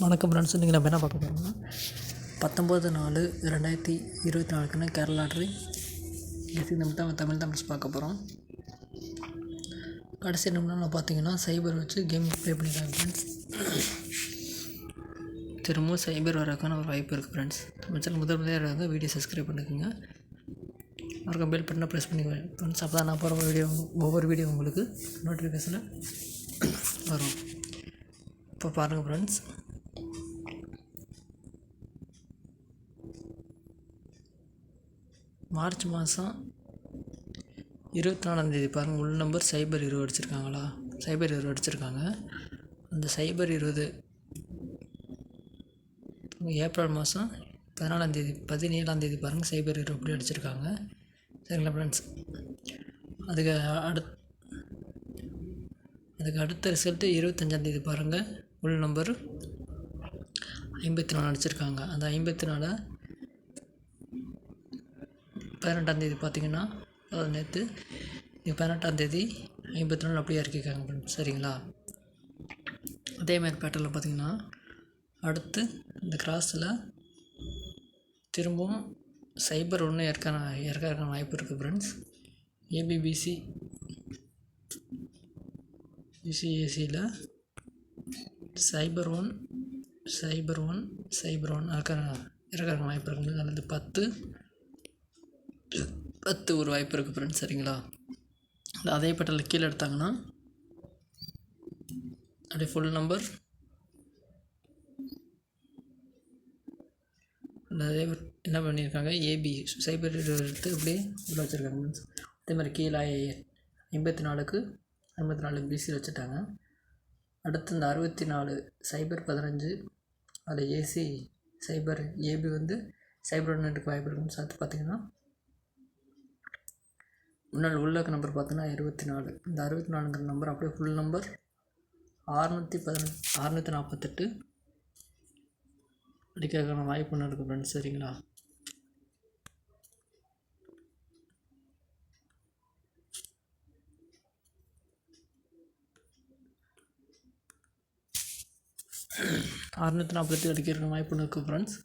வணக்கம் ஃப்ரெண்ட்ஸ். இன்றைக்கி நம்ம என்ன பார்க்க போகிறோம்னா 19/4/2024 கேரளா லாட்ரி பேசிக் நம்ம தமிழ் பார்க்க போகிறோம். கடைசி நிமிடம் பார்த்தீங்கன்னா சைபர் வச்சு கேம் ப்ளே பண்ணிக்கலாம் ஃப்ரெண்ட்ஸ். திரும்பவும் சைபர் வரக்கான ஒரு வாய்ப்பு இருக்குது ஃப்ரெண்ட்ஸ். நம்ம சேனல் முதல்ல வீடியோ சப்ஸ்கிரைப் பண்ணிக்கோங்க. மறக்காம பெல் பட்டனை ப்ரெஸ் பண்ணிக்குவேன் ஃப்ரெண்ட்ஸ். அப்போ தான் நான் போகிற ஒவ்வொரு வீடியோ உங்களுக்கு நோட்டிஃபிகேஷனில் வரும். இப்போ பாருங்கள் ஃப்ரெண்ட்ஸ், மார்ச் மாதம் 24 பாருங்கள். உள் நம்பர் சைபர் 20 அடிச்சிருக்காங்களா? சைபர் 20 அடிச்சிருக்காங்க. அந்த சைபர் 20 ஏப்ரல் மாதம் 17 பாருங்கள் சைபர் 20 அப்படி அடிச்சிருக்காங்க. சரிங்களா ஃப்ரெண்ட்ஸ்? அதுக்கு அடுத்த ரிசல்ட்டு 25 பாருங்கள். உள் நம்பர் 54 அடிச்சிருக்காங்க. அந்த 54 18 பார்த்தீங்கன்னா நேற்று 18 54 அப்படியே இறக்கிருக்காங்க ஃப்ரெண்ட்ஸ். சரிங்களா? அதேமாதிரி பேட்டர்னில் பார்த்தீங்கன்னா அடுத்து இந்த கிராஸில் திரும்பவும் சைபர் 1 இறக்கான வாய்ப்பு இருக்குது ஃப்ரெண்ட்ஸ். ஏபிபிசி பிசிஏசியில் சைபர் 1 இறக்கான வாய்ப்பு இருக்குது. அல்லது 10 ஒரு வாய்ப்பு இருக்குது ஃப்ரெண்ட்ஸ். சரிங்களா? அதே பட்டியலில் கீழே எடுத்தாங்கன்னா அப்படியே ஃபுல் நம்பர் அதே என்ன பண்ணியிருக்காங்க, ஏபி சைபர் எடுத்து அப்படியே உள்ள வச்சுருக்காங்க ஃப்ரெண்ட்ஸ். அதே மாதிரி கீழே 54 பிசியில் வச்சுட்டாங்க. அடுத்து இந்த 64 சைபர் 15 அதில் ஏசி சைபர் ஏபி சைபர் 1 வாய்ப்பு இருக்குன்னு சேர்த்து பார்த்தீங்கன்னா முன்னாள் உள்ள நம்பர் பார்த்தீங்கன்னா 64. இந்த 64ங்கிற நம்பர் அப்படியே ஃபுல் நம்பர் 648 அடிக்கிறதுக்கான வாய்ப்பு ஒன்று இருக்குது ஃப்ரெண்ட்ஸ். சரிங்களா? அடிக்கிறதுக்கு வாய்ப்பு ஒன்று இருக்குது ஃப்ரெண்ட்ஸ்.